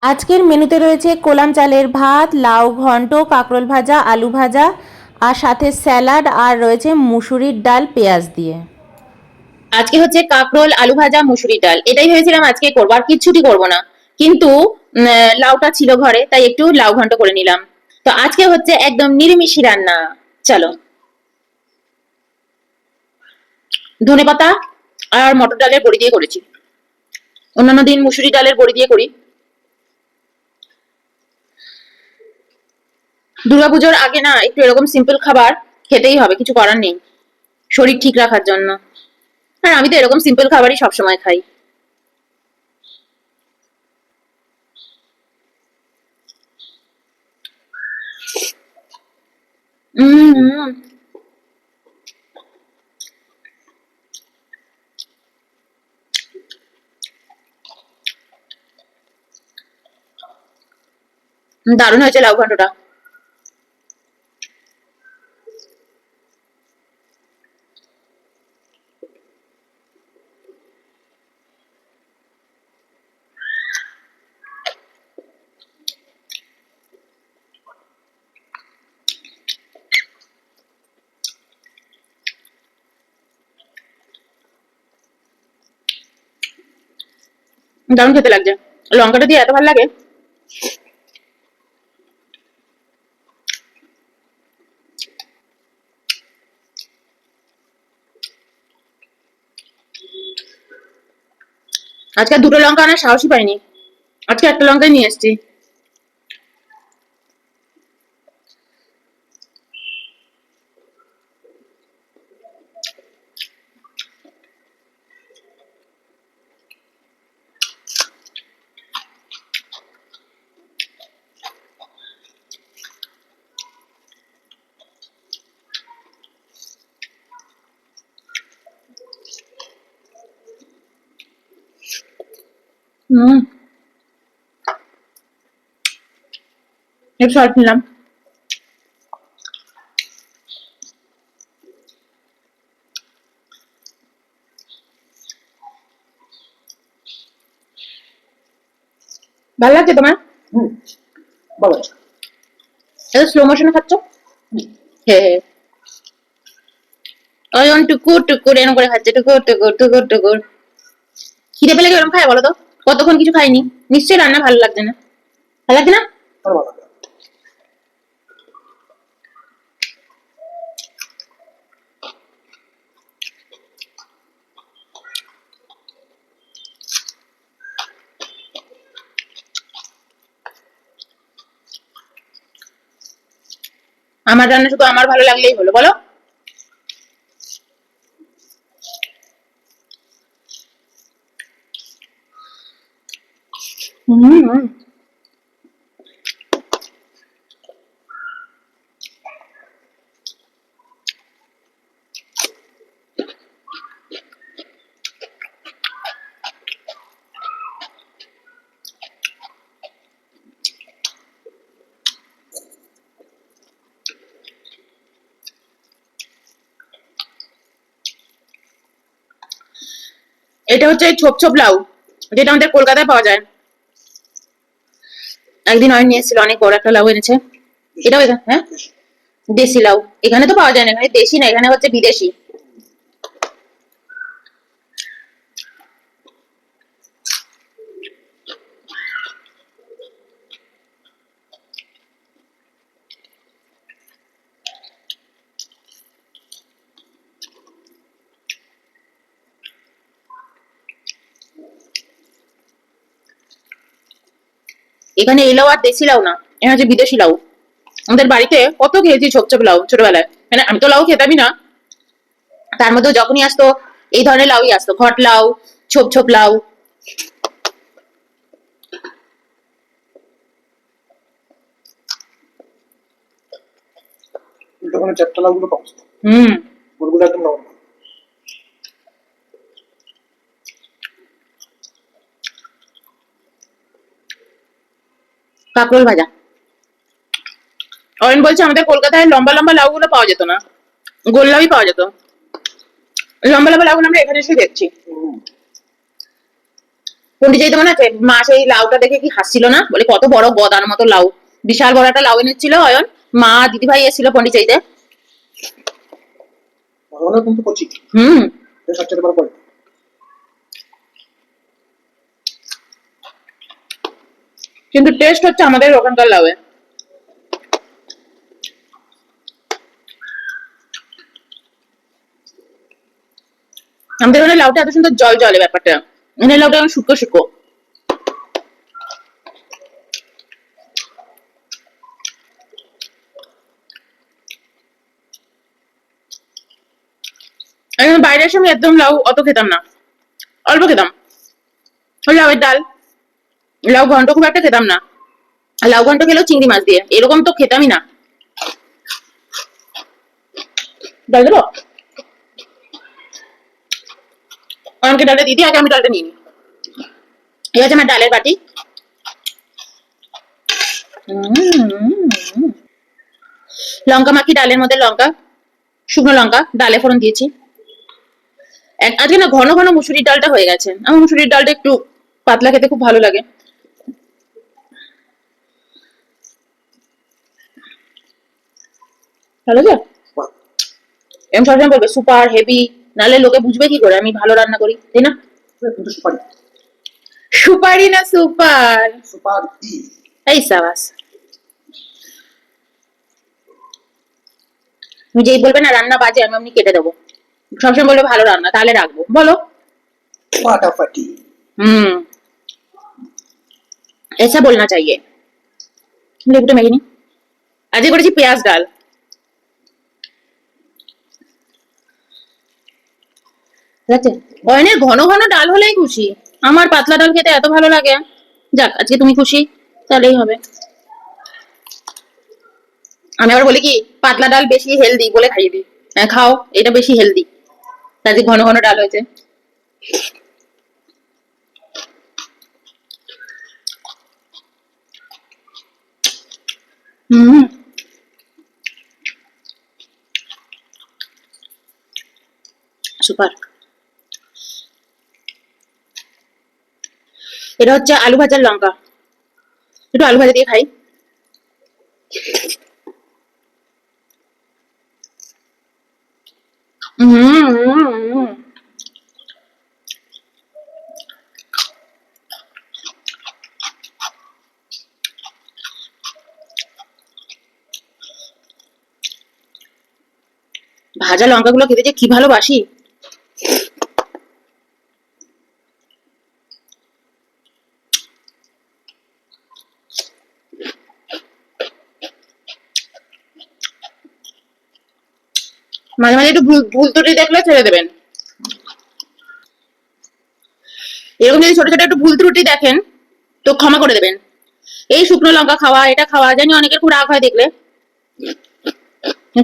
আজকের মেনুতে রয়েছে কোলাম চালের ভাত, লাউ ঘন্ট, কাঁকরোল ভাজা, আলু ভাজা আর সাথে স্যালাড, আর রয়েছে মুসুরির ডাল পেঁয়াজ দিয়ে। আজকে হচ্ছে কাঁকরোল, আলু ভাজা, মুসুরির ডাল, এটাই ভেবেছিলাম আজকে করবো, আর কিচ্ছুটি করবো না। কিন্তু লাউটা ছিল ঘরে, তাই একটু লাউ ঘন্ট করে নিলাম। তো আজকে হচ্ছে একদম নিরামিষি রান্না। চলো। ধনেপাতা আর মটর ডালের বড়ি দিয়ে করেছি। অন্যান্য দিন মুসুরি ডালের বড়ি দিয়ে করি। দুর্গাপুজোর আগে না একটু এরকম সিম্পল খাবার খেতেই হবে, কিছু করার নেই, শরীর ঠিক রাখার জন্য। আর আমি তো এরকম সিম্পল খাবারই সবসময় খাই। হম। দারুণ হয়েছে লাউ ঘন্টটা। দারুণ খেতে লাগছে, লঙ্কাটা দিয়ে এত ভালো লাগে। আজকে দুটো লঙ্কা আনার সাহসই পাইনি, আজকে একটা লঙ্কাই নিয়ে এসেছি। হম। একটু সল্ট নিলাম। ভালো লাগছে তোমার? ভালো আছে। এটা স্লো মোশনে খাচ্ছ? হে হে। ওই টুকুর টুকুর এরকম করে খাচ্ছে, টুকুর টুকুর টুকুর টুকুর। খিদে পেলে এরকম খায় বলো তো? কতক্ষণ কিছু খাইনি, নিশ্চয়ই রান্না ভালো লাগছে না। ভালো লাগছে না? ভালো লাগে। আমার রান্না শুধু আমার ভালো লাগলেই হলো, বলো? হম। এটা হচ্ছে ছোপ ছোপ লাউ, যেটা আমাদের কলকাতায় পাওয়া যায়। একদিন অয়ন নিয়ে এসেছিল, অনেক বড় একটা লাউ এনেছে। এটাও হ্যাঁ, দেশি লাউ। এখানে তো পাওয়া যায় না, এখানে দেশি না, এখানে হচ্ছে বিদেশি। এখানে এই লাউ আর দেশি লাউ না, এখানে হচ্ছে বিদেশি লাউ। আমাদের বাড়িতে কত খেয়েছি ছোপ ছোপ লাউ ছোটবেলায়, মানে আমি তো লাউ খেতামই না, তার মধ্যে যখনই আসতো এই ধরনের লাউই আসতো, ঘট লাউ, ছোপ ছোপ লাউ। দোকানে চারটা লাউগুলো পাবো। হুম। ওগুলো একদম নরম। কাঁকরোল ভাজা। অয়ন বলছে আমাদের কলকাতায় লম্বা লম্বা লাউ গুলো পাওয়া যেত না, গোল লাউই পাওয়া যেত। লম্বা লম্বা লাউগুলো আমরা এখানে এসে দেখছি। পন্ডিত যেতে মনে আছে মা সেই লাউটা দেখে কি হাসছিল না, বলে কত বড় গদার মতো লাউ, বিশাল বড় একটা লাউ এনেছিল অয়ন, মা দিদি ভাই এসেছিল পন্ডিত চাইতে। ভগবানের কিন্তু কচি হুম। সবচেয়ে বড় পয়েন্ট। কিন্তু টেস্ট হচ্ছে আমাদের ওখানকার লাউয়ে। আমাদের ওখানে লাউটা এত সুন্দর জল জলে ব্যাপারটা, এখানে লাউটা এখন শুকো শুকো। এখন বাইরের সময় একদম লাউ অত খেতাম না, অল্প খেতাম। ওই লাউয়ের ডাল, লাউ ঘন্ট খুব একটা খেতাম না, আর লাউ ঘন্ট খেলেও চিংড়ি মাছ দিয়ে, এরকম তো খেতামই না। ডাল দেবো অনেকে ডালটা দিদি, আগে আমি ডালটা নিয়ে নিই। এই আছে আমার ডালের বাটি। লঙ্কা মাখি ডালের মধ্যে, লঙ্কা শুকনো লঙ্কা ডালে ফোড়ন দিয়েছি। আজকে না ঘন ঘন মুসুরির ডালটা হয়ে গেছে, আমার মুসুরির ডালটা একটু পাতলা খেতে খুব ভালো লাগে। ভালো আছে এম সবসময় বলবে সুপার হেভি, নাহলে লোকে বুঝবে কি করে আমি ভালো রান্না করি, তাই না? কিন্তু সুপারি সুপারি না সুপার। সুপার এই সাবাস। তুমি যেই বলবে না রান্না বাজে আমি এমনি কেটে দেবো, সবসময় বলবে ভালো রান্না, তাহলে রাখবো বলো। ফাটাফাটি। हम्म ऐसा बोलना चाहिए। লেবুটা মেখে নি। আজকে করেছি পেঁয়াজ ডাল। অয়নের ঘন ঘন ডাল হলেই খুশি, আমার পাতলা ডাল খেতে এত ভালো লাগে। যাক আজকে তুমি খুশি, তাহলেই হবে। আমি আবার বলি কি পাতলা ডাল বেশি হেলদি বলে খাইয়ে দিই, হ্যাঁ খাও এটা বেশি হেলদি, আজকে ঘন ঘন ডাল হয়েছে। হুম সুপার। এটা হচ্ছে আলু ভাজার লঙ্কা, একটু আলু ভাজা দিয়ে খাই। হুম ভাজা লঙ্কাগুলো খেতে যে কি ভালোবাসি। মাঝে মাঝে একটু ভুল ভুল ত্রুটি দেখলে ছেড়ে দেবেন, এরকম যদি ছোট ছোট একটু ভুল ত্রুটি দেখেন তো ক্ষমা করে দেবেন। এই শুকনো লঙ্কা খাওয়া এটা খাওয়া, জানি অনেকের খুব রাগ হয় দেখলে,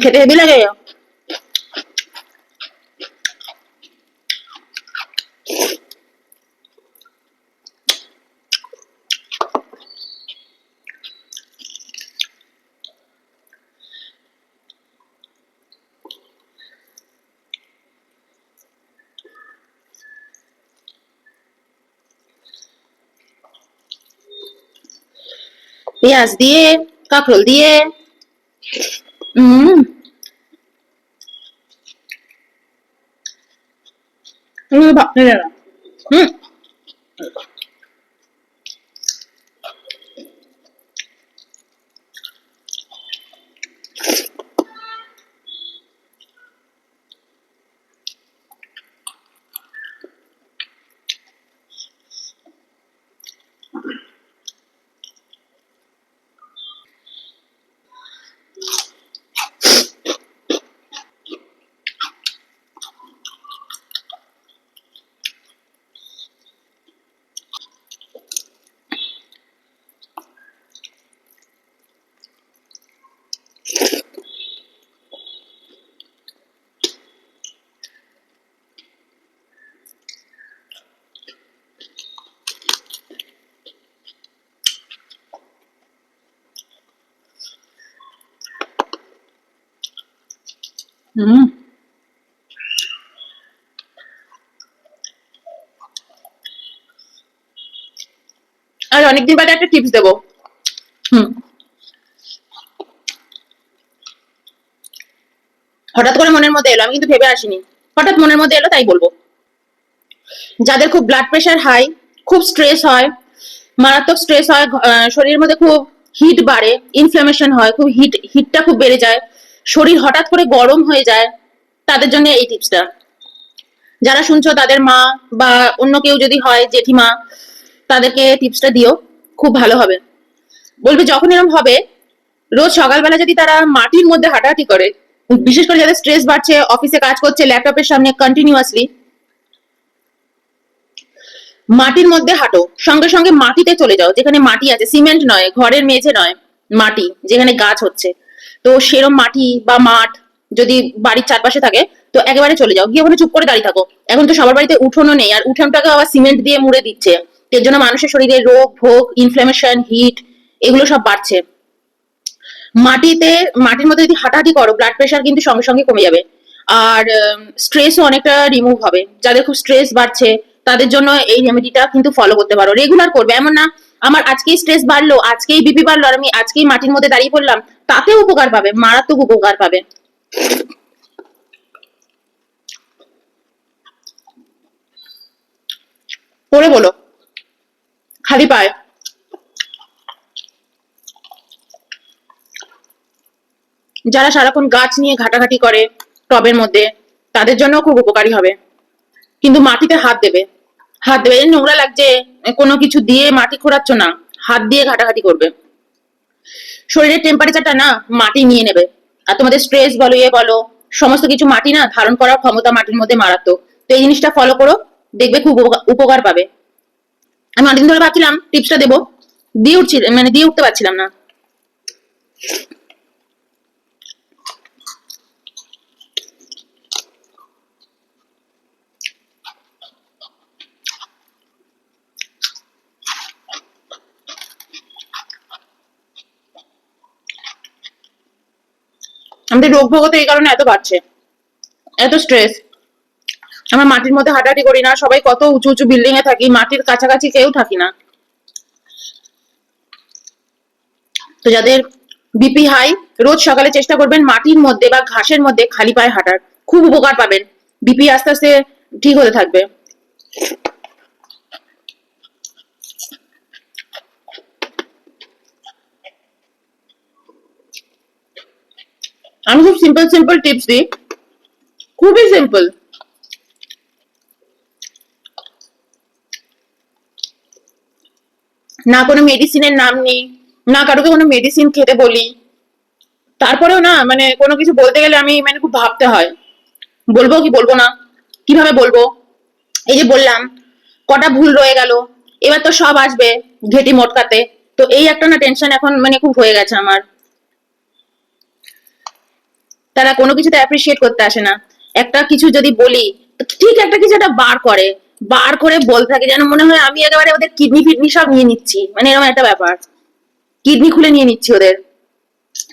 খেতে হেবি লাগে। পেঁয়াজ দিয়ে কাঁকরোল দিয়ে হম হম হম অনেকদিন বাদে একটা টিপস দেবো। হঠাৎ করে মনের মধ্যে এলো, আমি কিন্তু ভেবে আসিনি, হঠাৎ মনের মধ্যে এলো তাই বলবো। যাদের খুব ব্লাড প্রেশার হাই, খুব স্ট্রেস হয়, মারাত্মক স্ট্রেস হয়, শরীরের মধ্যে খুব হিট বাড়ে, ইনফ্লামেশন হয়, খুব হিটটা খুব বেড়ে যায়, শরীর হঠাৎ করে গরম হয়ে যায়, তাদের জন্য এই টিপসটা। যারা শুনছো তাদের মা বা অন্য কেউ যদি হয়, জেঠিমা, তাদেরকে টিপসটা দিও, খুব ভালো হবে। বলবে যখন এরকম হবে, রোজ সকালবেলা যদি তারা মাটির মধ্যে হাঁটাহাঁটি করে, বিশেষ করে যাদের স্ট্রেস বাড়ছে, অফিসে কাজ করছে ল্যাপটপের সামনে কন্টিনিউয়াসলি, মাটির মধ্যে হাঁটো, সঙ্গে সঙ্গে মাটিতে চলে যাও, যেখানে মাটি আছে, সিমেন্ট নয়, ঘরের মেঝে নয়, মাটি যেখানে গাছ হচ্ছে, তো সেরম মাটি বা মাঠ যদি বাড়ির চারপাশে থাকে, তো একেবারে চলে যাও, গিয়ে ওখানে চুপ করে দাঁড়িয়ে থাকো। এখন তো সবার বাড়িতে উঠোনও নেই, আর উঠোনটাকে আবার সিমেন্ট দিয়ে মুড়ে দিচ্ছে, এর জন্য মানুষের শরীরে রোগ ভোগ, ইনফ্লামেশন, হিট, এগুলো সব বাড়ছে। মাটির মধ্যে যদি হাঁটাহাঁটি করো, ব্লাড প্রেশার কিন্তু সঙ্গে সঙ্গে কমে যাবে, আর স্ট্রেসও অনেকটা রিমুভ হবে। যাদের খুব স্ট্রেস বাড়ছে তাদের জন্য এই রেমেডিটা কিন্তু ফলো করতে পারো, রেগুলার করবে, এমন না আমার আজকেই স্ট্রেস বাড়লো, আজকেই বিপি বাড়লো আর আমি আজকেই মাটির মধ্যে দাঁড়িয়ে পড়লাম, তাতেও উপকার পাবে, মারাত্মক উপকার পাবে। পড়ে বলো খালি পায়। যারা সারাক্ষণ গাছ নিয়ে ঘাটাঘাটি করে টবের মধ্যে, তাদের জন্য খুব উপকারী হবে। কিন্তু মাটিতে হাত দেবে, হাত দেবে, এই নোংরা লাগছে, কোনো কিছু দিয়ে মাটি খোঁড়াচ্ছ না, হাত দিয়ে ঘাটাঘাটি করবে, শরীরের টেম্পারেচারটা না মাটি নিয়ে নেবে। আর তোমাদের স্ট্রেস বলো, বলো, সমস্ত কিছু মাটি না ধারণ করার ক্ষমতা মাটির মধ্যে মারাত্মক। তো এই জিনিসটা ফলো করো, দেখবে খুব উপকার পাবে। আমি অনেকদিন ধরে ভাবছিলাম টিপসটা দেবো, দিয়ে উঠতে পারছিলাম না। আমাদের রোগ ভোগ তো এই কারণে এত বাড়ছে, এত স্ট্রেস। আমরা মাটির মধ্যে হাঁটাহাঁটি করি না, সবাই কত উঁচু উঁচু বিল্ডিং এ থাকি, মাটির কাছাকাছি কেউ থাকি না। তো যাদের বিপি হাই, রোজ সকালে চেষ্টা করবেন মাটির মধ্যে বা ঘাসের মধ্যে খালি পায়ে হাঁটার, খুব উপকার পাবেন, বিপি আস্তে আস্তে ঠিক হতে থাকবে। আমি খুব সিম্পল সিম্পল টিপস দিই, খুবই সিম্পল। না কোনো মেডিসিনের নাম নেই, না কারোকে কোনো মেডিসিন খেতে বলি, তারপরেও না মানে কোনো কিছু বলতে গেলে আমি মানে খুব ভাবতে হয়, বলবো কি বলবো না, কিভাবে বলবো। এই যে বললাম, কটা ভুল রয়ে গেল, এবার তো সব আসবে ঘেটি মোটকাতে, তো এই একটা না টেনশন এখন মানে খুব হয়ে গেছে আমার। তারা কোনো কিছুতে অ্যাপ্রিসিয়েট করতে আসে না, একটা কিছু যদি বলি ঠিক একটা কিছু একটা বার করে বলতে থাকে, যেন মনে হয় আমি একেবারে ওদের কিডনি ফিডনি সব নিয়ে নিচ্ছি, মানে এরকম একটা ব্যাপার, কিডনি খুলে নিয়ে নিচ্ছি ওদের।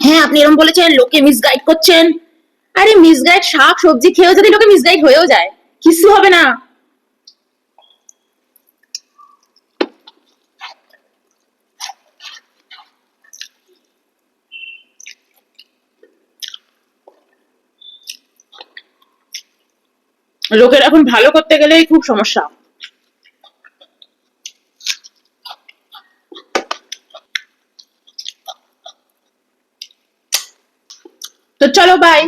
হ্যাঁ আপনি এরকম বলেছেন, লোকে মিসগাইড করছেন, আরে মিসগাইড, শাক সবজি খেয়েও যদি লোকে মিসগাইড হয়েও যায়, কিছু হবে না। লোকের এখন ভালো করতে গেলেই খুব সমস্যা। তো চলো বাই।